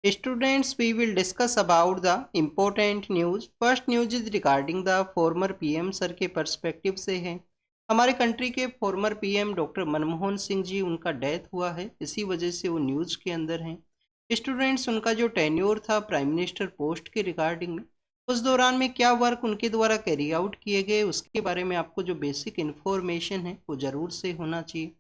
Students, we will discuss about the important news. First news is regarding the former PM sir के perspective से है। हमारे country के former PM doctor Manmohan Singh ji, उनका death हुआ है, इसी वजह से वो न्यूज़ के अंदर हैं। स्टूडेंट्स, उनका जो टेन्योर था प्राइम मिनिस्टर पोस्ट के रिगार्डिंग में, उस दौरान में क्या वर्क उनके द्वारा कैरी आउट किए गए, उसके बारे में आपको जो बेसिक इन्फॉर्मेशन है वो ज़रूर से होना चाहिए।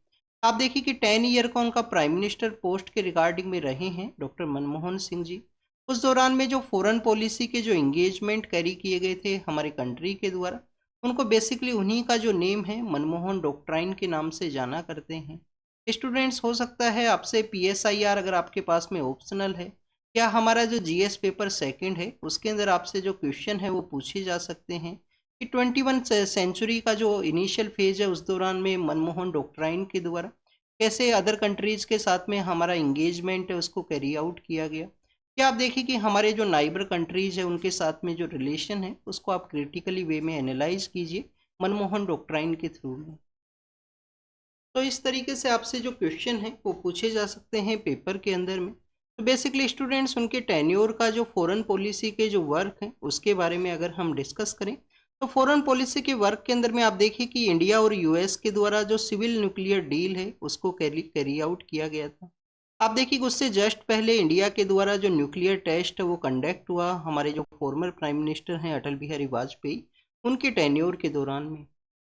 आप देखिए कि 10 ईयर का उनका प्राइम मिनिस्टर पोस्ट के रिगार्डिंग में रहे हैं डॉक्टर मनमोहन सिंह जी। उस दौरान में जो फॉरेन पॉलिसी के जो इंगेजमेंट कैरी किए गए थे हमारे कंट्री के द्वारा, उनको बेसिकली उन्हीं का जो नेम है मनमोहन डॉक्ट्राइन के नाम से जाना करते हैं। स्टूडेंट्स, हो सकता है आपसे PSIR अगर आपके पास में ऑप्शनल है, या हमारा जो GS पेपर सेकंड है उसके अंदर आपसे जो क्वेश्चन है वो पूछे जा सकते हैं कि 21 सेंचुरी का जो इनिशियल फेज है उस दौरान में मनमोहन डॉक्ट्राइन के द्वारा कैसे अदर कंट्रीज के साथ में हमारा इंगेजमेंट है उसको कैरी आउट किया गया। क्या आप देखिए कि हमारे जो नाइबर कंट्रीज है उनके साथ में जो रिलेशन है उसको आप क्रिटिकली वे में एनालाइज कीजिए मनमोहन डॉक्ट्राइन के थ्रू में। तो इस तरीके से आपसे जो क्वेश्चन है वो पूछे जा सकते हैं पेपर के अंदर में। तो बेसिकली स्टूडेंट्स, उनके टेन्योर का जो फॉरेन पॉलिसी के जो वर्क है उसके बारे में अगर हम डिस्कस करें, तो फॉरेन पॉलिसी के वर्क के अंदर में आप देखिए कि इंडिया और US के द्वारा जो सिविल न्यूक्लियर डील है उसको कैरी आउट किया गया था। आप देखिए कि उससे जस्ट पहले इंडिया के द्वारा जो न्यूक्लियर टेस्ट है वो कंडक्ट हुआ हमारे जो फॉर्मर प्राइम मिनिस्टर हैं अटल बिहारी वाजपेयी, उनके टेन्योर के दौरान में।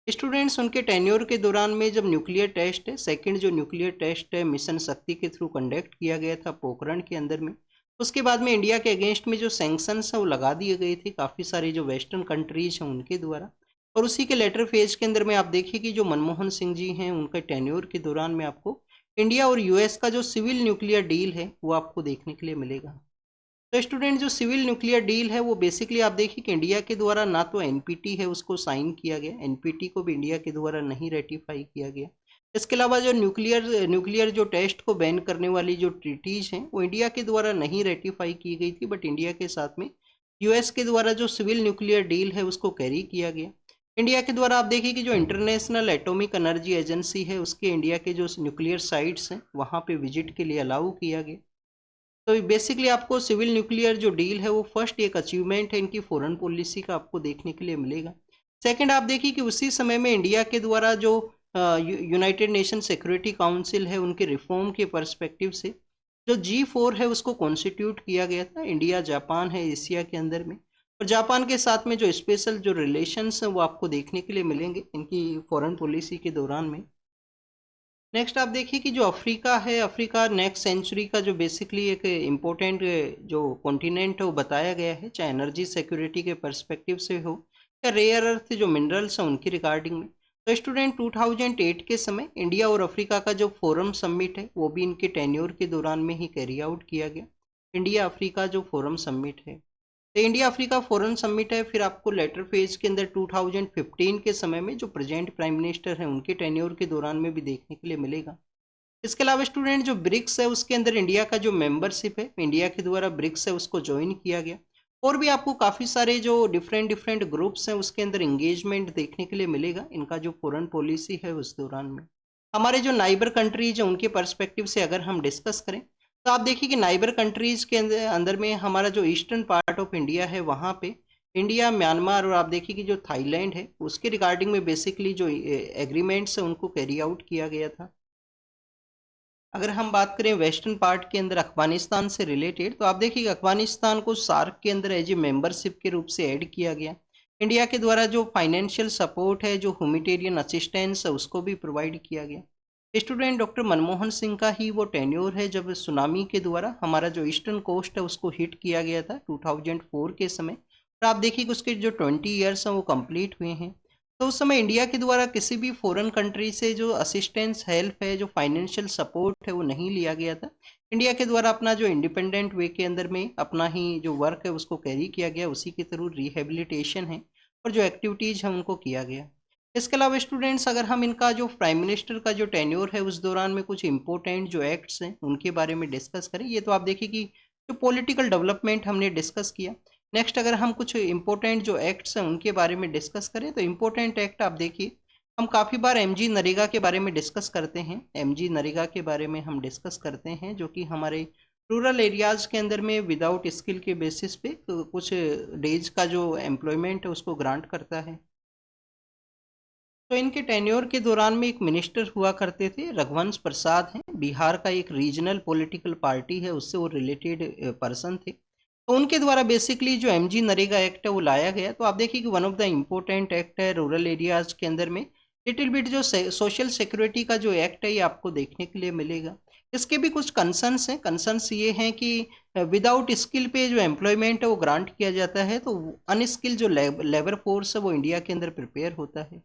स्टूडेंट्स, उनके टेन्योर के दौरान में जब न्यूक्लियर टेस्ट है, सेकंड जो न्यूक्लियर टेस्ट है मिशन शक्ति के थ्रू कंडक्ट किया गया था पोखरण के अंदर में, उसके बाद में इंडिया के अगेंस्ट में जो सैंक्शंस हैं वो लगा दिए गए थे काफ़ी सारी जो वेस्टर्न कंट्रीज हैं उनके द्वारा। और उसी के लेटर फेज के अंदर में आप देखिए कि जो मनमोहन सिंह जी हैं उनके टेन्योर के दौरान में आपको इंडिया और US का जो सिविल न्यूक्लियर डील है वो आपको देखने के लिए मिलेगा। तो स्टूडेंट, जो सिविल न्यूक्लियर डील है वो बेसिकली आप देखिए कि इंडिया के द्वारा ना तो NPT है उसको साइन किया गया, NPT को भी इंडिया के द्वारा नहीं रेटिफाई किया गया। इसके अलावा जो न्यूक्लियर जो टेस्ट को बैन करने वाली जो ट्रीटीज हैं वो इंडिया के द्वारा नहीं रेटिफाई की गई थी, बट इंडिया के साथ में US के द्वारा जो सिविल न्यूक्लियर डील है उसको कैरी किया गया। इंडिया के द्वारा आप देखिए कि जो इंटरनेशनल एटॉमिक एनर्जी एजेंसी है उसके इंडिया के जो न्यूक्लियर साइट्स हैं वहाँ पे विजिट के लिए अलाउ किया गया। तो बेसिकली आपको सिविल न्यूक्लियर जो डील है वो फर्स्ट एक अचीवमेंट है इनकी फॉरेन पॉलिसी का, आपको देखने के लिए मिलेगा। सेकंड, आप देखिए कि उसी समय में इंडिया के द्वारा जो यूनाइटेड नेशन सिक्योरिटी काउंसिल है उनके रिफॉर्म के पर्सपेक्टिव से जो G4 है उसको कॉन्स्टिट्यूट किया गया था। इंडिया जापान है एशिया के अंदर में, और जापान के साथ में जो स्पेशल जो रिलेशंस हैं वो आपको देखने के लिए मिलेंगे इनकी फॉरेन पॉलिसी के दौरान में। नेक्स्ट, आप देखिए कि जो अफ्रीका है, अफ्रीका नेक्स्ट सेंचुरी का जो बेसिकली एक इम्पोर्टेंट जो कॉन्टिनेंट है वो बताया गया है, चाहे एनर्जी सिक्योरिटी के पर्सपेक्टिव से हो या रेयर अर्थ जो मिनरल्स हैं उनकी रिगार्डिंग में। तो स्टूडेंट, 2008 के समय इंडिया और अफ्रीका का जो फोरम समिट है वो भी इनके टेन्योर के दौरान में ही कैरी आउट किया गया। इंडिया अफ्रीका जो फोरम समिट है, तो इंडिया अफ्रीका फोरन समिट है। फिर आपको लेटर फेज के अंदर 2015 के समय में जो प्रेजेंट प्राइम मिनिस्टर हैं उनके टेन्योर के दौरान में भी देखने के लिए मिलेगा। इसके अलावा स्टूडेंट, जो ब्रिक्स है उसके अंदर इंडिया का जो मेंबरशिप है, इंडिया के द्वारा ब्रिक्स है उसको ज्वाइन किया गया। और भी आपको काफ़ी सारे जो डिफरेंट डिफरेंट ग्रुप्स हैं उसके अंदर इंगेजमेंट देखने के लिए मिलेगा इनका जो फॉरेन पॉलिसी है उस दौरान में। हमारे जो नाइबर कंट्रीज हैं उनके पर्सपेक्टिव से अगर हम डिस्कस करें, तो आप देखिए कि नाइबर कंट्रीज के अंदर अंदर में हमारा जो ईस्टर्न पार्ट ऑफ इंडिया है वहाँ पे इंडिया, म्यांमार और आप देखिए कि जो थाईलैंड है उसके रिगार्डिंग में बेसिकली जो एग्रीमेंट्स है उनको कैरी आउट किया गया था। अगर हम बात करें वेस्टर्न पार्ट के अंदर अफगानिस्तान से रिलेटेड, तो आप देखिए कि अफगानिस्तान को सार्क के अंदर एज ए मेंबरशिप के रूप से ऐड किया गया। इंडिया के द्वारा जो फाइनेंशियल सपोर्ट है, जो ह्यूमैनिटेरियन असिस्टेंस है उसको भी प्रोवाइड किया गया। स्टूडेंट, डॉक्टर मनमोहन सिंह का ही वो टेन्योर है जब सुनामी के द्वारा हमारा जो ईस्टर्न कोस्ट है उसको हिट किया गया था 2004 के समय। और आप देखिए कि उसके जो 20 ईयर्स हैं वो कंप्लीट हुए हैं। तो उस समय इंडिया के द्वारा किसी भी फॉरेन कंट्री से जो असिस्टेंस हेल्प है, जो फाइनेंशियल सपोर्ट है वो नहीं लिया गया था। इंडिया के द्वारा अपना जो इंडिपेंडेंट वे के अंदर में अपना ही जो वर्क है उसको कैरी किया गया, उसी के थ्रू रिहेबिलिटेशन है और जो एक्टिविटीज़ हैं उनको किया गया। इसके अलावा स्टूडेंट्स, अगर हम इनका जो प्राइम मिनिस्टर का जो टेन्योर है उस दौरान में कुछ इंपॉर्टेंट जो एक्ट्स हैं उनके बारे में डिस्कस करें, ये तो आप देखिए कि जो पॉलिटिकल डेवलपमेंट हमने डिस्कस किया। नेक्स्ट, अगर हम कुछ इंपॉर्टेंट जो एक्ट्स हैं उनके बारे में डिस्कस करें, तो इंपॉर्टेंट एक्ट आप देखिए, हम काफ़ी बार MG नरेगा के बारे में डिस्कस करते हैं। MG नरेगा के बारे में हम डिस्कस करते हैं जो कि हमारे रूरल एरियाज के अंदर में विदाउट स्किल के बेसिस पे कुछ डेज का जो एम्प्लॉयमेंट है उसको ग्रांट करता है। तो इनके टेन्योर के दौरान में एक मिनिस्टर हुआ करते थे, रघुवंश प्रसाद हैं, बिहार का एक रीजनल पॉलिटिकल पार्टी है उससे वो रिलेटेड पर्सन थे। तो उनके द्वारा बेसिकली जो एमजी नरेगा एक्ट है वो लाया गया। तो आप देखिए कि one of the important act है रूरल एरियाज के अंदर में। लिटिल बिट जो सोशल सिक्योरिटी का जो एक्ट है ये आपको देखने के लिए मिलेगा। इसके भी कुछ कंसर्न्स हैं। कंसर्न्स ये हैं कि विदाउट स्किल पे जो एम्प्लॉयमेंट है वो ग्रांट किया जाता है, तो अनस्किल जो लेबर फोर्स है वो इंडिया के अंदर प्रिपेयर होता है।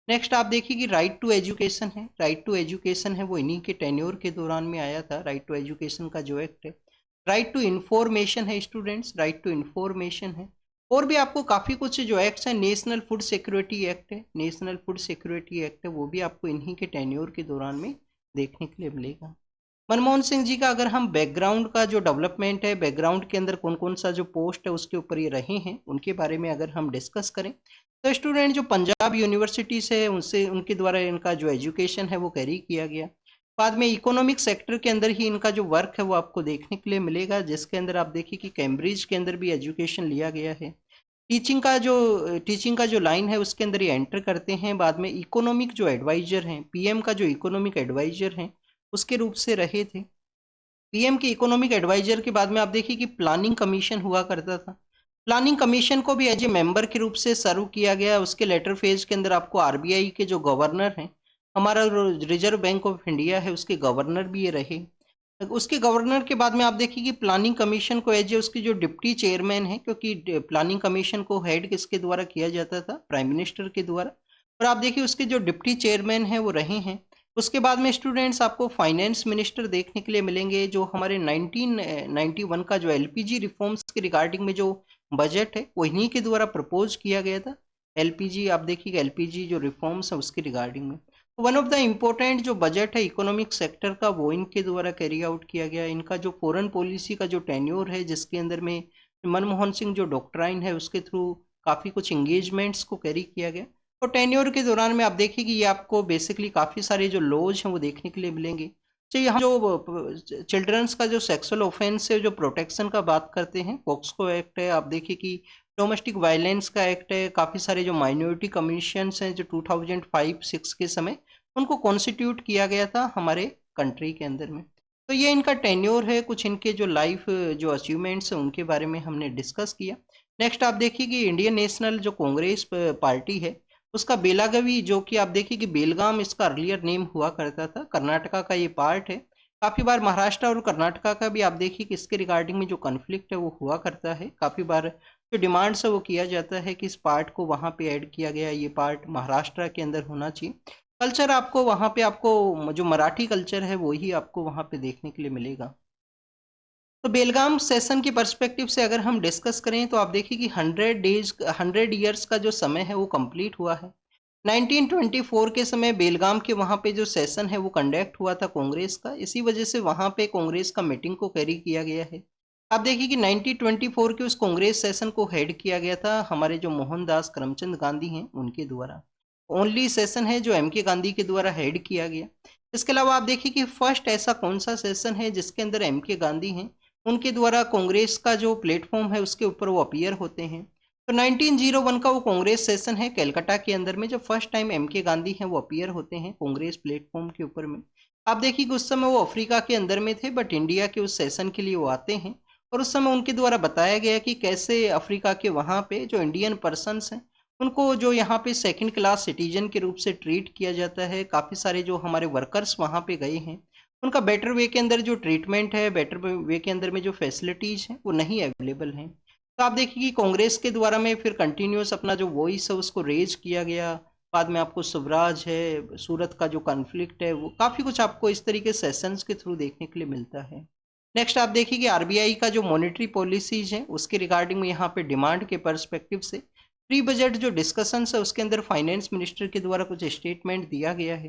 नेक्स्ट आप देखिए कि राइट टू एजुकेशन है। राइट टू एजुकेशन है वो इन्हीं के टेन्योर के दौरान में आया था। राइट टू एजुकेशन का जो एक्ट है। राइट टू इंफॉर्मेशन है स्टूडेंट्स, राइट टू इंफॉर्मेशन है। और भी आपको काफ़ी कुछ जो एक्ट्स हैं, नेशनल फूड सिक्योरिटी एक्ट है, नेशनल फूड सिक्योरिटी एक्ट है वो भी आपको इन्हीं के टेन्योर के दौरान में देखने के लिए मिलेगा। मनमोहन सिंह जी का अगर हम बैकग्राउंड का जो डेवलपमेंट है, बैकग्राउंड के अंदर कौन कौन सा जो पोस्ट है उसके ऊपर ये रहे हैं, उनके बारे में अगर हम डिस्कस करें तो स्टूडेंट जो पंजाब यूनिवर्सिटी से है उनसे उनके द्वारा इनका जो एजुकेशन है वो कैरी किया गया। बाद में इकोनॉमिक सेक्टर के अंदर ही इनका जो वर्क है वो आपको देखने के लिए मिलेगा, जिसके अंदर आप देखिए कि कैम्ब्रिज के अंदर भी एजुकेशन लिया गया है। टीचिंग का जो लाइन है उसके अंदर ये एंटर करते हैं। बाद में इकोनॉमिक जो एडवाइजर हैं, पीएम का जो इकोनॉमिक एडवाइजर हैं उसके रूप से रहे थे। पीएम के इकोनॉमिक एडवाइजर के बाद में आप देखिए कि प्लानिंग कमीशन हुआ करता था। प्लानिंग कमीशन को भी एज ए मेंबर के रूप से सर्व किया गया। उसके लेटर फेज के अंदर आपको आरबीआई के जो गवर्नर हैं, हमारा रिजर्व बैंक ऑफ इंडिया है, उसके गवर्नर भी ये रहे। उसके गवर्नर के बाद में आप देखिए कि प्लानिंग कमीशन को एज ए उसकी जो डिप्टी चेयरमैन है, क्योंकि प्लानिंग कमीशन को हेड किसके द्वारा किया जाता था, प्राइम मिनिस्टर के द्वारा। और आप देखिए उसके जो डिप्टी चेयरमैन हैं वो रहे हैं। उसके बाद में स्टूडेंट्स आपको फाइनेंस मिनिस्टर देखने के लिए मिलेंगे, जो हमारे 1991 का जो एलपीजी रिफॉर्म्स के रिगार्डिंग में जो बजट है वो इन्हीं के द्वारा प्रपोज किया गया था। एलपीजी आप देखिए एलपीजी जो रिफॉर्म्स है उसके रिगार्डिंग में वन ऑफ द इम्पोर्टेंट जो बजट है इकोनॉमिक सेक्टर का वो इनके द्वारा कैरी आउट किया गया। इनका जो फॉरेन पॉलिसी का जो टेन्योर है, जिसके अंदर में मनमोहन सिंह जो डॉक्ट्राइन है उसके थ्रू काफ़ी कुछ इंगेजमेंट्स को कैरी किया गया। और टेन्योर के दौरान में आप देखिए कि ये आपको बेसिकली काफ़ी सारे जो लॉज हैं वो देखने के लिए मिलेंगे। तो यहाँ जो चिल्ड्रंस का जो सेक्सुअल ऑफेंस से जो प्रोटेक्शन का बात करते हैं, पॉक्सको एक्ट है। आप देखिए कि डोमेस्टिक वायलेंस का एक्ट है। काफ़ी सारे जो माइनॉरिटी कमीशंस हैं जो 2005-6 के समय उनको कॉन्स्टिट्यूट किया गया था हमारे कंट्री के अंदर में। तो ये इनका टेन्योर है। कुछ इनके जो लाइफ जो अचीवमेंट्स हैं उनके बारे में हमने डिस्कस किया। नेक्स्ट आप देखिए कि इंडियन नेशनल जो कांग्रेस पार्टी है उसका बेलागवी, जो कि आप देखिए कि बेलगाम इसका अर्लियर नेम हुआ करता था, कर्नाटका का ये पार्ट है। काफ़ी बार महाराष्ट्र और कर्नाटका का भी आप देखिए कि इसके रिगार्डिंग में जो कन्फ्लिक्ट है वो हुआ करता है। काफ़ी बार जो डिमांड्स है वो किया जाता है कि इस पार्ट को वहाँ पे ऐड किया गया, ये पार्ट महाराष्ट्र के अंदर होना चाहिए। कल्चर आपको वहाँ पे आपको जो मराठी कल्चर है वही आपको वहाँ पे देखने के लिए मिलेगा। तो बेलगाम सेशन की पर्सपेक्टिव से अगर हम डिस्कस करें तो आप देखिए कि 100 ईयर्स का जो समय है वो कंप्लीट हुआ है। 1924 के समय बेलगाम के वहाँ पे जो सेशन है वो कंडक्ट हुआ था कांग्रेस का। इसी वजह से वहाँ पे कांग्रेस का मीटिंग को कैरी किया गया है। आप देखिए कि 1924 के उस कांग्रेस सेशन को हेड किया गया था हमारे जो मोहनदास करमचंद गांधी हैं उनके द्वारा। ओनली सेशन है जो एम के गांधी के द्वारा हेड किया गया। इसके अलावा आप देखिए कि फर्स्ट ऐसा कौन सा सेशन है जिसके अंदर एम के गांधी हैं, उनके द्वारा कांग्रेस का जो प्लेटफॉर्म है उसके ऊपर वो अपीयर होते हैं। तो 1901 का वो कांग्रेस सेशन है कलकत्ता के अंदर में, जब फर्स्ट टाइम एम के गांधी हैं वो अपीयर होते हैं कांग्रेस प्लेटफॉर्म के ऊपर में। आप देखिए कि उस समय वो अफ्रीका के अंदर में थे, बट इंडिया के उस सेशन के लिए वो आते हैं। और उस समय उनके द्वारा बताया गया कि कैसे अफ्रीका के वहाँ पे जो इंडियन पर्सनस हैं उनको जो यहाँ पे सेकंड क्लास सिटीजन के रूप से ट्रीट किया जाता है। काफ़ी सारे जो हमारे वर्कर्स वहाँ पे गए हैं उनका बेटर वे के अंदर जो ट्रीटमेंट है, बेटर वे के अंदर में जो फैसिलिटीज़ हैं वो नहीं अवेलेबल हैं। तो आप देखिए कि कांग्रेस के द्वारा में फिर कंटिन्यूस अपना जो वॉइस है उसको रेज किया गया। बाद में आपको स्वराज है, सूरत का जो कॉन्फ्लिक्ट है, वो काफ़ी कुछ आपको इस तरीके सेशंस के थ्रू देखने के लिए मिलता है। नेक्स्ट आप देखिए कि आरबीआई का जो मॉनेटरी पॉलिसीज है उसके रिगार्डिंग में यहाँ पे डिमांड के पर्सपेक्टिव से प्री बजट जो डिस्कशंस है उसके अंदर फाइनेंस मिनिस्टर के द्वारा कुछ स्टेटमेंट दिया गया है।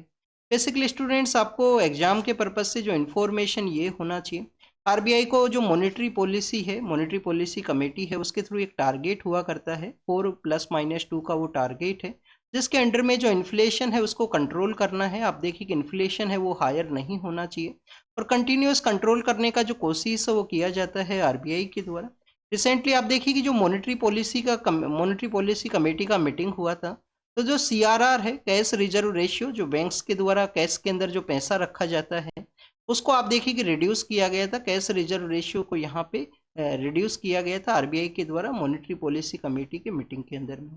बेसिकली स्टूडेंट्स आपको एग्जाम के पर्पज से जो इन्फॉर्मेशन ये होना चाहिए, आरबीआई को जो मॉनेटरी पॉलिसी है, मॉनेटरी पॉलिसी कमेटी है, उसके थ्रू एक टारगेट हुआ करता है 4+-2 का वो टारगेट है। जिसके अंडर में जो इन्फ्लेशन है उसको कंट्रोल करना है। आप देखिए कि इन्फ्लेशन है वो हायर नहीं होना चाहिए, और कंटिन्यूस कंट्रोल करने का जो कोशिश है वो किया जाता है आरबीआई के द्वारा। रिसेंटली आप देखिए कि जो मॉनेटरी पॉलिसी कमेटी का मीटिंग हुआ था, तो जो सीआरआर है, कैश रिजर्व रेशियो, जो बैंक्स के द्वारा कैश के अंदर जो पैसा रखा जाता है उसको आप देखिए कि रिड्यूस किया गया था। कैश रिजर्व रेशियो को यहाँ पे रिड्यूस किया गया था आरबीआई के द्वारा मॉनेटरी पॉलिसी कमेटी के मीटिंग के अंदर में।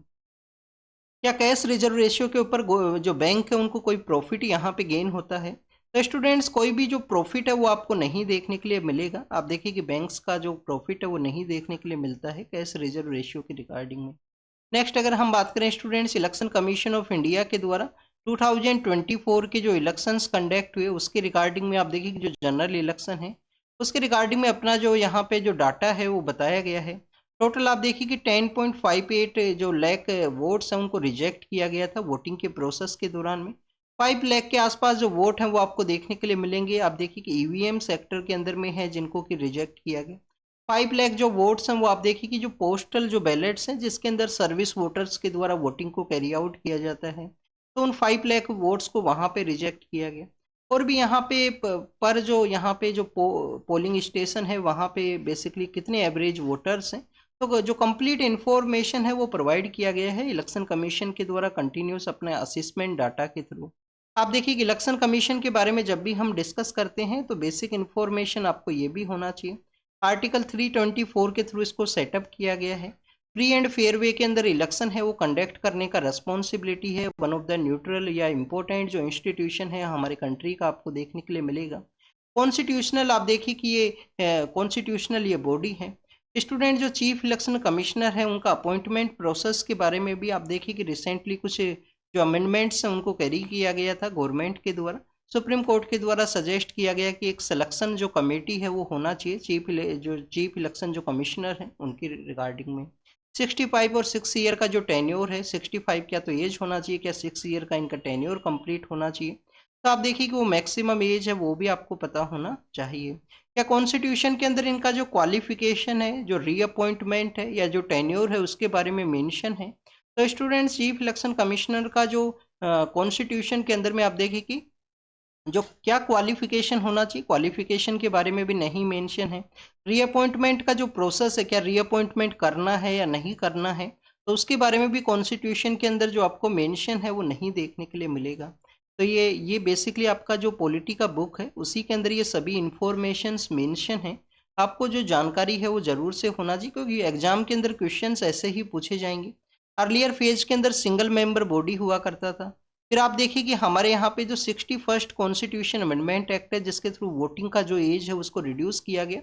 क्या कैश रिजर्व रेशियो के ऊपर जो बैंक है उनको कोई प्रॉफिट यहाँ पे गेन होता है? तो स्टूडेंट्स, कोई भी जो प्रॉफिट है वो आपको नहीं देखने के लिए मिलेगा। आप देखिए कि बैंक्स का जो प्रॉफिट है वो नहीं देखने के लिए मिलता है कैश रिजर्व रेशियो के रिगार्डिंग में। नेक्स्ट अगर हम बात करें students, election commission of India के द्वारा 2024 के जो इलेक्शंस कंडक्ट हुए उसके रिगार्डिंग में आप देखिए कि जो जनरल इलेक्शन है उसके रिगार्डिंग में अपना जो यहाँ पे जो डाटा है वो बताया गया है। टोटल आप देखिए कि 10.58 जो लाख वोट्स हैं उनको रिजेक्ट किया गया था वोटिंग के प्रोसेस के दौरान में। 5 लाख के आसपास जो वोट हैं वो आपको देखने के लिए मिलेंगे। आप देखिए कि ईवीएम सेक्टर के अंदर में है जिनको कि रिजेक्ट किया गया। 5 लाख जो वोट्स हैं वो आप देखिए कि जो पोस्टल जो बैलेट्स हैं जिसके अंदर सर्विस वोटर्स के द्वारा वोटिंग को कैरी आउट किया जाता है, तो उन 5 लाख वोट्स को वहाँ पे रिजेक्ट किया गया। और भी यहाँ पे पर जो यहाँ पे जो पोलिंग स्टेशन है वहाँ पे बेसिकली कितने एवरेज वोटर्स हैं, तो जो कंप्लीट इन्फॉर्मेशन है वो प्रोवाइड किया गया है इलेक्शन कमीशन के द्वारा कंटिन्यूस अपने असेसमेंट डाटा के थ्रू। आप देखिए कि इलेक्शन कमीशन के बारे में जब भी हम डिस्कस करते हैं तो बेसिक इन्फॉर्मेशन आपको ये भी होना चाहिए। आर्टिकल 324 के थ्रू इसको सेटअप किया गया है। फ्री एंड फेयर वे के अंदर इलेक्शन है वो कंडक्ट करने का रेस्पॉन्सिबिलिटी है वन ऑफ द न्यूट्रल या इम्पोर्टेंट जो इंस्टीट्यूशन है हमारे कंट्री का आपको देखने के लिए मिलेगा। कॉन्स्टिट्यूशनल आप देखिए कि ये कॉन्स्टिट्यूशनल ये बॉडी है। स्टूडेंट, जो चीफ इलेक्शन कमिश्नर है उनका अपॉइंटमेंट प्रोसेस के बारे में भी आप देखिए कि रिसेंटली कुछ जो अमेंडमेंट्स हैं उनको कैरी किया गया था गवर्नमेंट के द्वारा। सुप्रीम कोर्ट के द्वारा सजेस्ट किया गया कि एक सिलेक्शन जो कमेटी है वो होना चाहिए चीफ इलेक्शन जो कमिश्नर है उनकी रिगार्डिंग में। 65 और 6 ईयर का जो टेन्योर है, 65 क्या तो एज होना चाहिए, क्या 6 ईयर का इनका टेन्योर कंप्लीट होना चाहिए। तो आप देखिए कि वो मैक्सिमम एज है वो भी आपको पता होना चाहिए। क्या कॉन्स्टिट्यूशन के अंदर इनका जो क्वालिफिकेशन है, जो रीअपॉइंटमेंट है या जो टेन्योर है उसके बारे में मेंशन है? तो स्टूडेंट्स, चीफ इलेक्शन कमिश्नर का जो कॉन्स्टिट्यूशन के अंदर में आप देखिए कि जो क्या क्वालिफिकेशन होना चाहिए, क्वालिफिकेशन के बारे में भी नहीं मेंशन है। रीअपॉइंटमेंट का जो प्रोसेस है, क्या रीअपॉइंटमेंट करना है या नहीं करना है, तो उसके बारे में भी कॉन्स्टिट्यूशन के अंदर जो आपको मेंशन है वो नहीं देखने के लिए मिलेगा। तो ये बेसिकली आपका जो पॉलिटी का बुक है उसी के अंदर ये सभी इंफॉर्मेशंस मेंशन है। आपको जो जानकारी है वो जरूर से होना चाहिए क्योंकि एग्जाम के अंदर क्वेश्चंस ऐसे ही पूछे जाएंगे। अर्लियर फेज के अंदर सिंगल मेंबर बॉडी हुआ करता था। फिर आप देखिए कि हमारे यहाँ पे जो 61st कॉन्स्टिट्यूशन अमेंडमेंट एक्ट है जिसके थ्रू वोटिंग का जो एज है उसको रिड्यूस किया गया,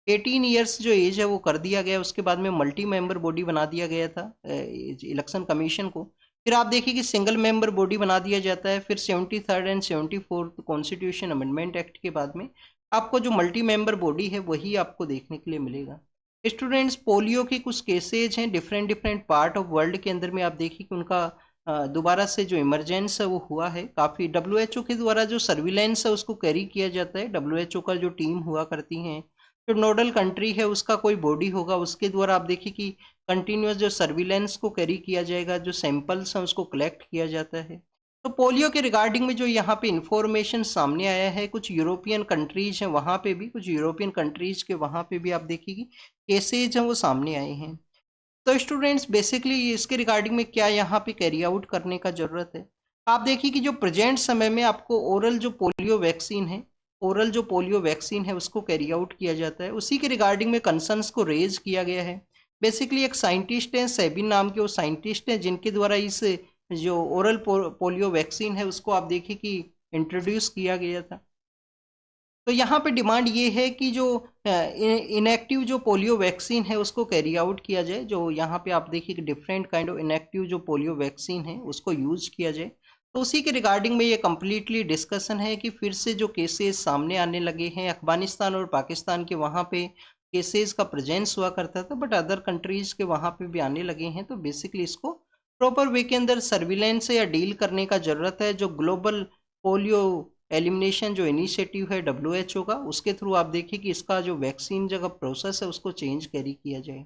18 ईयर्स जो एज है वो कर दिया गया। उसके बाद में मल्टी मेंबर बॉडी बना दिया गया था इलेक्शन कमीशन को। फिर आप देखिए कि सिंगल मेंबर बॉडी बना दिया जाता है। फिर 73rd and 74th constitution amendment act के बाद में आपको जो मल्टी मेंबर बॉडी है वही आपको देखने के लिए मिलेगा। स्टूडेंट्स, पोलियो के कुछ केसेज हैं different different part of world के अंदर में। आप देखिए कि उनका दोबारा से जो इमरजेंस है वो हुआ है। काफ़ी डब्ल्यूएचओ के द्वारा जो सर्विलेंस है उसको कैरी किया जाता है। डब्ल्यूएचओ का जो टीम हुआ करती हैं, जो नोडल कंट्री है उसका कोई बॉडी होगा, उसके द्वारा आप देखिए कि कंटिन्यूस जो सर्विलेंस को कैरी किया जाएगा, जो सैंपल्स हैं उसको कलेक्ट किया जाता है। तो पोलियो के रिगार्डिंग में जो यहाँ पे इंफॉर्मेशन सामने आया है, कुछ यूरोपियन कंट्रीज हैं वहाँ पे भी, कुछ यूरोपियन कंट्रीज के वहाँ पे भी आप देखिए कि केसेज हैं वो सामने आए हैं। तो स्टूडेंट्स, बेसिकली इसके रिगार्डिंग में क्या यहाँ पे कैरी आउट करने का ज़रूरत है? आप देखिए कि जो प्रेजेंट समय में आपको ओरल जो पोलियो वैक्सीन है उसको कैरी आउट किया जाता है, उसी के रिगार्डिंग में कंसर्न्स को रेज किया गया है। बेसिकली एक साइंटिस्ट हैं, सेबिन नाम के वो साइंटिस्ट हैं जिनके द्वारा इस जो ओरल पोलियो वैक्सीन है उसको आप देखिए कि इंट्रोड्यूस किया गया था। तो यहाँ पे डिमांड ये है कि जो इनएक्टिव जो पोलियो वैक्सीन है उसको कैरी आउट किया जाए। जो यहाँ पे आप देखिए कि डिफरेंट काइंड ऑफ इनएक्टिव जो पोलियो वैक्सीन है उसको यूज किया जाए। तो उसी के रिगार्डिंग में ये कम्प्लीटली डिस्कशन है कि फिर से जो केसेस सामने आने लगे हैं, अफगानिस्तान और पाकिस्तान के वहाँ पे केसेस का प्रेजेंस हुआ करता था बट अदर कंट्रीज के वहाँ पे भी आने लगे हैं। तो बेसिकली इसको प्रॉपर वे के अंदर सर्विलेंस या डील करने का ज़रूरत है। जो ग्लोबल पोलियो एलिमिनेशन जो इनिशिएटिव है डब्ल्यूएचओ का, उसके थ्रू आप देखिए कि इसका जो वैक्सीन जगह प्रोसेस है उसको चेंज कैरी किया जाए।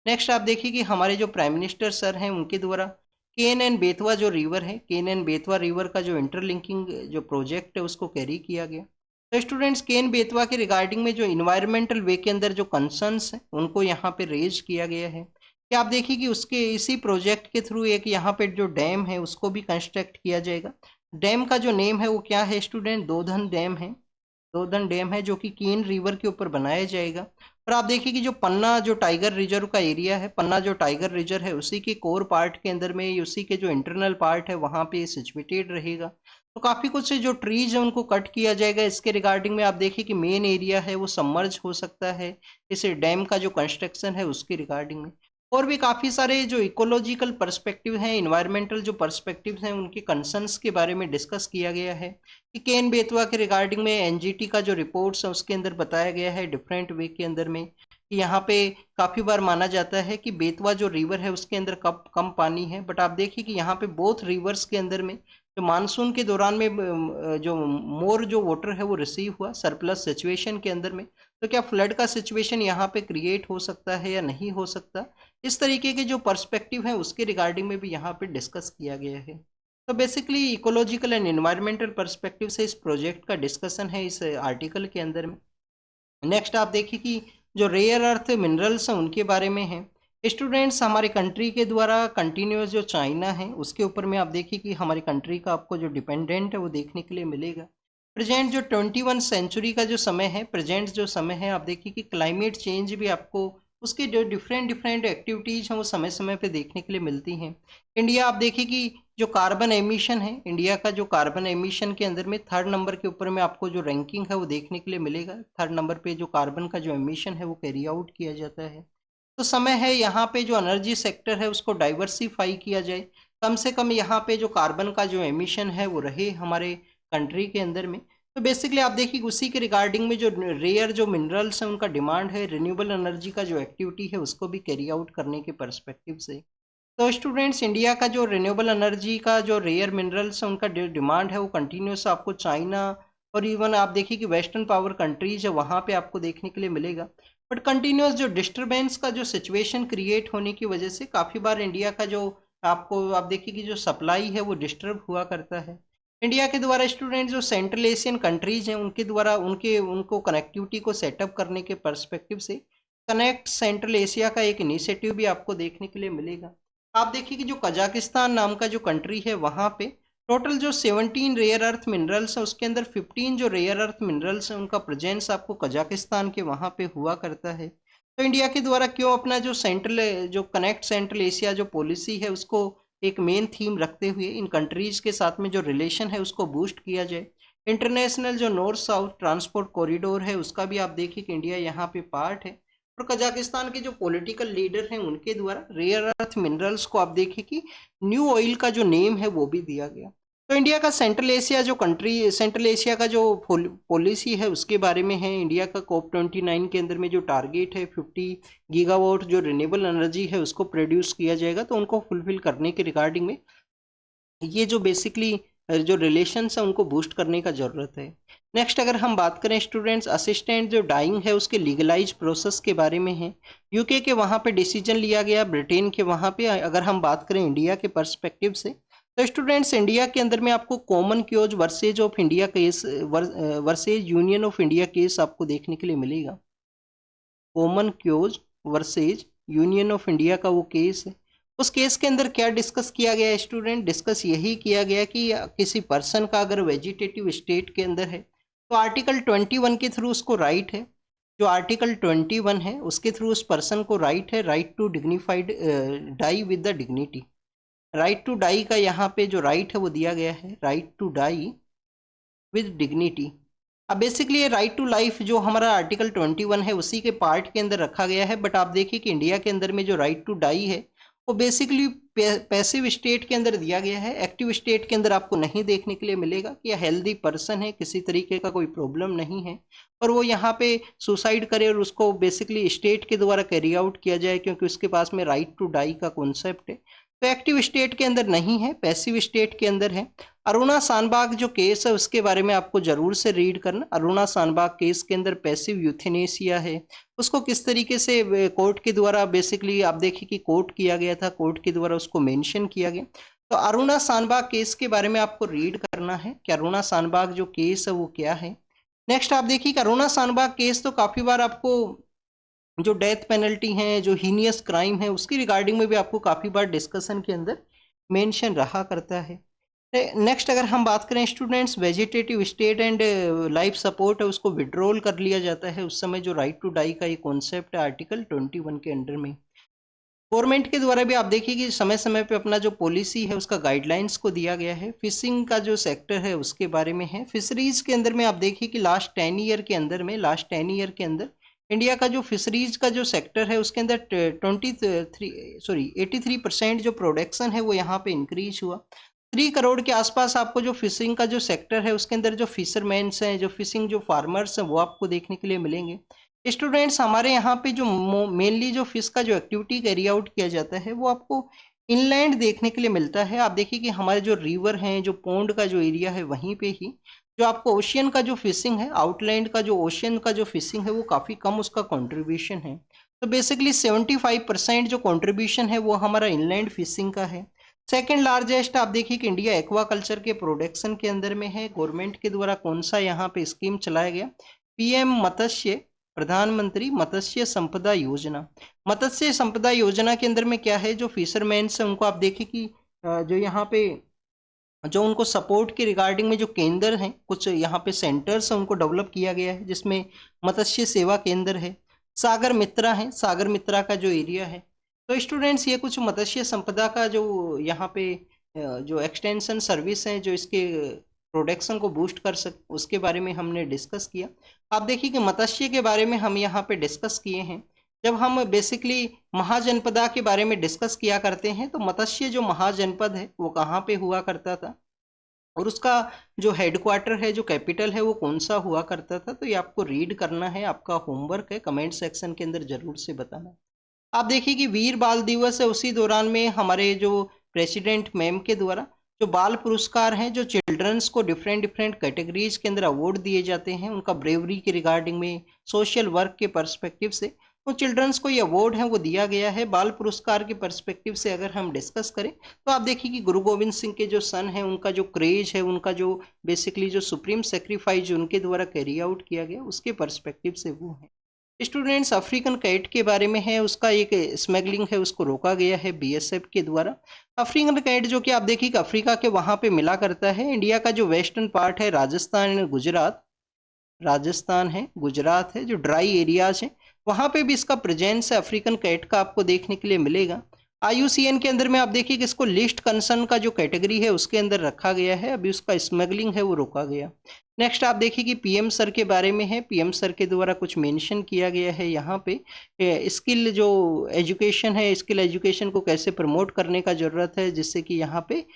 नेक्स्ट आप देखिए कि हमारे जो प्राइम मिनिस्टर सर हैं उनके द्वारा केन एंड बेतवा जो रिवर है, केन एंड बेतवा रिवर का जो इंटरलिंकिंग जो प्रोजेक्ट है उसको कैरी किया गया। तो स्टूडेंट्स, केन बेतवा के रिगार्डिंग में जो इन्वायरमेंटल वे के अंदर जो कंसर्न्स हैं उनको यहाँ पे रेज किया गया है कि आप देखिए कि उसके इसी प्रोजेक्ट के थ्रू एक यहाँ पे जो डैम है उसको भी कंस्ट्रक्ट किया जाएगा। डैम का जो नेम है वो क्या है स्टूडेंट? दोधन डैम है। दोधन डैम है जो कि केन रिवर के ऊपर बनाया जाएगा। और आप देखिए कि जो पन्ना जो टाइगर रिजर्व का एरिया है, पन्ना जो टाइगर रिजर्व है उसी के कोर पार्ट के अंदर में, उसी के जो इंटरनल पार्ट है वहाँ पे सिचुएटेड रहेगा। तो काफ़ी कुछ से जो ट्रीज है उनको कट किया जाएगा। इसके रिगार्डिंग में आप देखिए कि मेन एरिया है वो सबमर्ज हो सकता है इस डैम का जो कंस्ट्रक्शन है उसके रिगार्डिंग में। और भी काफ़ी सारे जो इकोलॉजिकल पर्सपेक्टिव हैं, इन्वायरमेंटल जो पर्सपेक्टिव हैं, उनके कंसर्न्स के बारे में डिस्कस किया गया है कि केन बेतवा के रिगार्डिंग में एनजीटी का जो रिपोर्ट्स है उसके अंदर बताया गया है डिफरेंट वे के अंदर में कि यहाँ पे काफ़ी बार माना जाता है कि बेतवा जो रिवर है उसके अंदर कम पानी है। बट आप देखिए कि यहाँ पे बोथ रिवर्स के अंदर में जो मानसून के दौरान में जो मोर जो वाटर है वो रिसीव हुआ सरप्लस सिचुएशन के अंदर में। तो क्या फ्लड का सिचुएशन यहाँ पे क्रिएट हो सकता है या नहीं हो सकता, इस तरीके के जो पर्सपेक्टिव है उसके रिगार्डिंग में भी यहाँ पे डिस्कस किया गया है। तो basically ecological and environmental perspective से इस प्रोजेक्ट का डिस्कशन है इस आर्टिकल के अंदर में। नेक्स्ट आप देखिए कि जो रेयर अर्थ मिनरल्स हैं उनके बारे में है। स्टूडेंट्स, हमारे कंट्री के द्वारा कंटिन्यूस जो चाइना है उसके ऊपर में आप देखिए कि हमारी कंट्री का आपको जो डिपेंडेंट है वो देखने के लिए मिलेगा। प्रेजेंट जो 21 सेंचुरी का जो समय है, प्रेजेंट जो समय है, आप देखिए कि क्लाइमेट चेंज भी आपको उसके जो डिफरेंट डिफरेंट एक्टिविटीज़ हैं वो समय समय पे देखने के लिए मिलती हैं। इंडिया आप देखिए कि जो कार्बन एमिशन है, इंडिया का जो कार्बन एमिशन के अंदर में थर्ड नंबर के ऊपर में आपको जो रैंकिंग है वो देखने के लिए मिलेगा। थर्ड नंबर पे जो कार्बन का जो एमिशन है वो कैरी आउट किया जाता है। तो समय है यहाँ पे जो एनर्जी सेक्टर है उसको डाइवर्सिफाई किया जाए, कम से कम यहाँ पे जो कार्बन का जो एमिशन है वो रहे हमारे कंट्री के अंदर में। तो बेसिकली आप देखिए उसी के रिगार्डिंग में जो रेयर जो मिनरल्स हैं उनका डिमांड है, रिन्यूएबल एनर्जी का जो एक्टिविटी है उसको भी कैरी आउट करने के पर्सपेक्टिव से। तो स्टूडेंट्स, इंडिया का जो रिन्यूएबल एनर्जी का जो रेयर मिनरल्स है उनका डिमांड है वो कंटिन्यूस आपको चाइना और इवन आप देखिए कि वेस्टर्न पावर कंट्रीज है वहाँ पे आपको देखने के लिए मिलेगा। बट कंटिन्यूस जो डिस्टरबेंस का जो सिचुएशन क्रिएट होने की वजह से काफ़ी बार इंडिया का जो आपको आप देखिए कि जो सप्लाई है वो डिस्टर्ब हुआ करता है। इंडिया के द्वारा स्टूडेंट जो सेंट्रल एशियन कंट्रीज हैं उनके द्वारा उनको कनेक्टिविटी को सेटअप करने के पर्सपेक्टिव से कनेक्ट सेंट्रल एशिया का एक इनिशिएटिव भी आपको देखने के लिए मिलेगा। आप देखिए कि जो कजाकिस्तान नाम का जो कंट्री है वहाँ पे टोटल जो 17 रेयर अर्थ मिनरल्स हैं उसके अंदर 15 जो रेयर अर्थ मिनरल्स हैं उनका प्रेजेंस आपको कजाकिस्तान के वहाँ पे हुआ करता है। तो इंडिया के द्वारा क्यों अपना जो जो कनेक्ट सेंट्रल एशिया जो पॉलिसी है उसको एक मेन थीम रखते हुए इन कंट्रीज के साथ में जो रिलेशन है उसको बूस्ट किया जाए। इंटरनेशनल जो नॉर्थ साउथ ट्रांसपोर्ट कॉरिडोर है उसका भी आप देखिए कि इंडिया यहाँ पे पार्ट है। और कजाकिस्तान के जो पॉलिटिकल लीडर हैं उनके द्वारा रेयर अर्थ मिनरल्स को आप देखिए कि न्यू ऑयल का जो नेम है वो भी दिया गया। तो इंडिया का सेंट्रल एशिया का जो पॉलिसी है उसके बारे में है। इंडिया का COP29 के अंदर में जो टारगेट है 50 गीगावाट जो रिन्यूएबल एनर्जी है उसको प्रोड्यूस किया जाएगा, तो उनको फुलफिल करने के रिगार्डिंग में ये जो बेसिकली जो रिलेशंस है उनको बूस्ट करने का ज़रूरत है। नेक्स्ट अगर हम बात करें स्टूडेंट्स, असिस्टेंट जो डाइंग है उसके लीगलाइज प्रोसेस के बारे में है। यूके के वहाँ पे डिसीजन लिया गया, ब्रिटेन के वहाँ पे अगर हम बात करें इंडिया के पर्सपेक्टिव से, तो स्टूडेंट्स इंडिया के अंदर में आपको common chaos versus of India case versus union of India case आपको देखने के लिए मिलेगा। Common chaos versus union of India का वो केस है। उस केस के अंदर क्या डिस्कस किया गया स्टूडेंट? डिस्कस यही किया गया कि किसी पर्सन का अगर वेजिटेटिव स्टेट के अंदर है तो आर्टिकल 21 के थ्रू उसको राइट है, जो आर्टिकल 21 है उसके थ्रू उस पर्सन को राइट है, right to dignified die with the dignity. Right to die का यहाँ पे जो राइट है वो दिया गया है, right to die with dignity. अब बेसिकली ये राइट टू लाइफ जो हमारा आर्टिकल 21 है उसी के पार्ट के अंदर रखा गया है। बट आप देखिए कि इंडिया के अंदर में जो राइट टू डाई है वो बेसिकली पैसिव स्टेट के अंदर दिया गया है। एक्टिव स्टेट के अंदर आपको नहीं देखने के लिए मिलेगा कि यह हेल्दी पर्सन है, किसी तरीके का कोई प्रॉब्लम नहीं है और वो यहाँ पे सुसाइड करे और उसको बेसिकली स्टेट के द्वारा कैरी आउट किया जाए, क्योंकि उसके पास में राइट टू डाई का कॉन्सेप्ट है। तो एक्टिव स्टेट के अंदर नहीं है, पैसिव स्टेट के अंदर है। अरुणा शानबाग जो केस है उसके बारे में आपको जरूर से रीड करना। अरुणा शानबाग केस के अंदर पैसिव यूथेनेसिया है, उसको किस तरीके से कोर्ट के द्वारा बेसिकली आप देखिए कि कोर्ट किया गया था, कोर्ट के द्वारा उसको मेंशन किया गया। तो अरुणा शानबाग केस के बारे में आपको रीड करना है कि अरुणा शानबाग जो केस है वो क्या है। नेक्स्ट आप देखिए कि अरुणा शानबाग केस तो काफी बार आपको जो डेथ पेनल्टी है, जो हीनियस क्राइम है, उसकी रिगार्डिंग में भी आपको काफी बार डिस्कशन के अंदर मेंशन रहा करता है। नेक्स्ट अगर हम बात करें students, vegetative state and life support है उसको विड्रॉल कर लिया जाता है उस समय जो राइट टू डाई का ये कॉन्सेप्ट है आर्टिकल 21 के अंडर में। गवर्नमेंट के द्वारा भी आप देखिए कि समय समय पे अपना जो पॉलिसी है उसका गाइडलाइंस को दिया गया है। फिशिंग का जो सेक्टर है उसके बारे में है। फिशरीज के अंदर में आप देखिए कि लास्ट 10 ईयर के अंदर इंडिया का जो फिशरीज का जो सेक्टर है उसके अंदर 83% जो प्रोडक्शन है वो यहाँ पे इंक्रीज हुआ। 3 करोड़ के आसपास आपको जो फिशिंग का जो सेक्टर है उसके अंदर जो फिशरमैन्स हैं, जो फिशिंग जो फार्मर्स हैं वो आपको देखने के लिए मिलेंगे। स्टूडेंट्स हमारे यहाँ पे जो मेनली जो फिश का जो एक्टिविटी कैरी आउट किया जाता है वो आपको इनलैंड देखने के लिए मिलता है। आप देखिए कि हमारे जो रिवर हैं, जो पोंड का जो एरिया है वहीं पे ही जो आपको ओशियन का जो फिशिंग है, आउटलैंड का जो ओशियन का जो फिशिंग है वो काफ़ी कम उसका कंट्रीब्यूशन है। तो बेसिकली 75% जो कंट्रीब्यूशन है वो हमारा इनलैंड फिशिंग का है। सेकेंड लार्जेस्ट आप देखिए कि इंडिया एक्वा कल्चर के प्रोडक्शन के अंदर में है। गवर्नमेंट के द्वारा कौन सा यहाँ पे स्कीम चलाया गया, पीएम मत्स्य, प्रधानमंत्री मत्स्य संपदा योजना। मत्स्य संपदा योजना के अंदर में क्या है, जो फिशरमैन है उनको आप देखिए कि जो यहाँ पे जो उनको सपोर्ट के रिगार्डिंग में जो केंद्र हैं, कुछ यहाँ पे सेंटर्स हैं उनको डेवलप किया गया है, जिसमें मत्स्य सेवा केंद्र है, सागर मित्रा है, सागर मित्रा का जो एरिया है। तो स्टूडेंट्स ये कुछ मत्स्य संपदा का जो यहाँ पे जो एक्सटेंशन सर्विस है जो इसके प्रोडक्शन को बूस्ट कर सके उसके बारे में हमने डिस्कस किया। आप देखिए कि मत्स्य के बारे में हम यहाँ पे डिस्कस किए हैं। जब हम बेसिकली महाजनपदा के बारे में डिस्कस किया करते हैं तो मत्स्य जो महाजनपद है वो कहाँ पे हुआ करता था और उसका जो हेडक्वार्टर है, जो कैपिटल है वो कौन सा हुआ करता था। तो ये आपको रीड करना है, आपका होमवर्क है, कमेंट सेक्शन के अंदर जरूर से बताना। आप देखिए कि वीर बाल दिवस है, उसी दौरान में हमारे जो प्रेसिडेंट मैम के द्वारा जो बाल पुरस्कार हैं, जो चिल्ड्रंस को डिफरेंट डिफरेंट कैटेगरीज के अंदर अवार्ड दिए जाते हैं उनका ब्रेवरी के रिगार्डिंग में, सोशल वर्क के पर्सपेक्टिव से उन चिल्ड्रंस को ये अवार्ड है वो दिया गया है। बाल पुरस्कार के पर्सपेक्टिव से अगर हम डिस्कस करें तो आप देखिए कि गुरु गोविंद सिंह के जो सन है उनका जो क्रेज है, उनका जो बेसिकली जो सुप्रीम सेक्रीफाइस जो उनके द्वारा कैरी आउट किया गया उसके पर्सपेक्टिव से वो है। स्टूडेंट्स अफ्रीकन कैट के बारे में है, उसका एक स्मगलिंग है उसको रोका गया है बीएसएफ के द्वारा। अफ्रीकन कैट जो कि आप देखिए कि अफ्रीका के वहाँ पे मिला करता है। इंडिया का जो वेस्टर्न पार्ट है राजस्थान गुजरात, राजस्थान है गुजरात है, जो ड्राई एरियाज हैं वहाँ पे भी इसका प्रेजेंस है अफ्रीकन कैट का आपको देखने के लिए मिलेगा। आईयूसीएन के अंदर में आप देखिए कि इसको लिस्ट कंसर्न का जो कैटेगरी है उसके अंदर रखा गया है, अभी उसका स्मगलिंग है वो रोका गया। नेक्स्ट आप देखिए कि पीएम सर के बारे में है, पीएम सर के द्वारा कुछ मेंशन किया गया है यहाँ पे स्किल जो एजुकेशन है, स्किल एजुकेशन को कैसे प्रमोट करने का जरूरत है, जिससे कि यहाँ पे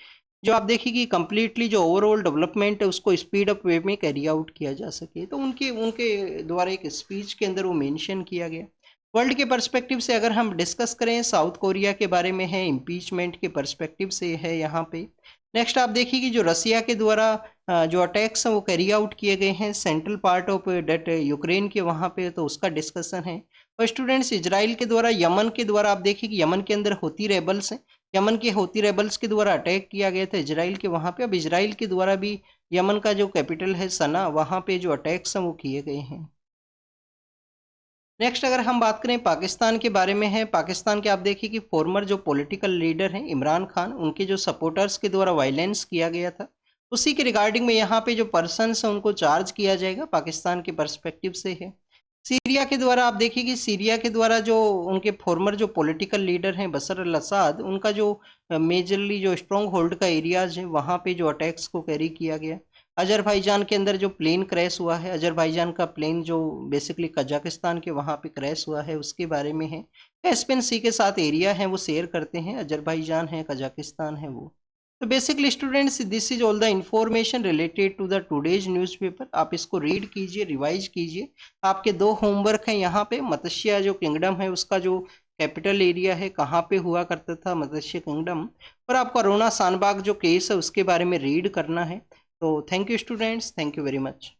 जो आप देखिए कि कंप्लीटली जो ओवरऑल डेवलपमेंट है उसको स्पीड अप वे में कैरी आउट किया जा सके। तो उनके उनके द्वारा एक स्पीच के अंदर वो मेंशन किया गया। वर्ल्ड के पर्सपेक्टिव से अगर हम डिस्कस करें साउथ कोरिया के बारे में है, इम्पीचमेंट के पर्सपेक्टिव से है यहाँ पे। नेक्स्ट आप देखिए कि जो रसिया के द्वारा जो अटैक्स हैं वो कैरी आउट किए गए हैं central part of that Ukraine के वहाँ पे, तो उसका डिस्कशन है। और स्टूडेंट्स इजराइल के द्वारा यमन के द्वारा आप देखिए कि यमन के अंदर होती रेबल्स हैं, यमन के होती रेबल्स के द्वारा अटैक किया गया था इजराइल के वहाँ पे। अब इजराइल के द्वारा भी यमन का जो कैपिटल है सना, वहाँ पे जो अटैक्स हैं वो किए गए हैं। नेक्स्ट अगर हम बात करें पाकिस्तान के बारे में है, पाकिस्तान के आप देखिए कि फॉर्मर जो पॉलिटिकल लीडर हैं इमरान खान, उनके जो सपोर्टर्स के द्वारा वायलेंस किया गया था उसी के रिगार्डिंग में यहाँ पे जो पर्सन्स हैं उनको चार्ज किया जाएगा, पाकिस्तान के पर्सपेक्टिव से है। सीरिया के द्वारा आप देखिए कि सीरिया के द्वारा जो उनके फॉर्मर जो पॉलिटिकल लीडर हैं बशर अल असाद, उनका जो मेजरली जो स्ट्रॉन्ग होल्ड का एरियाज है वहाँ पे जो अटैक्स को कैरी किया गया। अजरबैजान के अंदर जो प्लेन क्रैश हुआ है, अजरबैजान का प्लेन जो बेसिकली कजाकिस्तान के वहाँ पे क्रैश हुआ है उसके बारे में है। कैस्पियन सी के साथ एरिया है वो शेयर करते हैं, अजरबैजान है, कजाकिस्तान है वो। तो basically students this is all the information related to the today's newspaper. आप इसको रीड कीजिए, रिवाइज कीजिए। आपके 2 होमवर्क हैं यहाँ पे, मत्स्य जो किंगडम है उसका जो कैपिटल एरिया है, कहाँ पे हुआ करता था मत्स्य किंगडम, और आपको अरोना शानबाग जो केस है उसके बारे में रीड करना है। तो thank you students, thank you very much.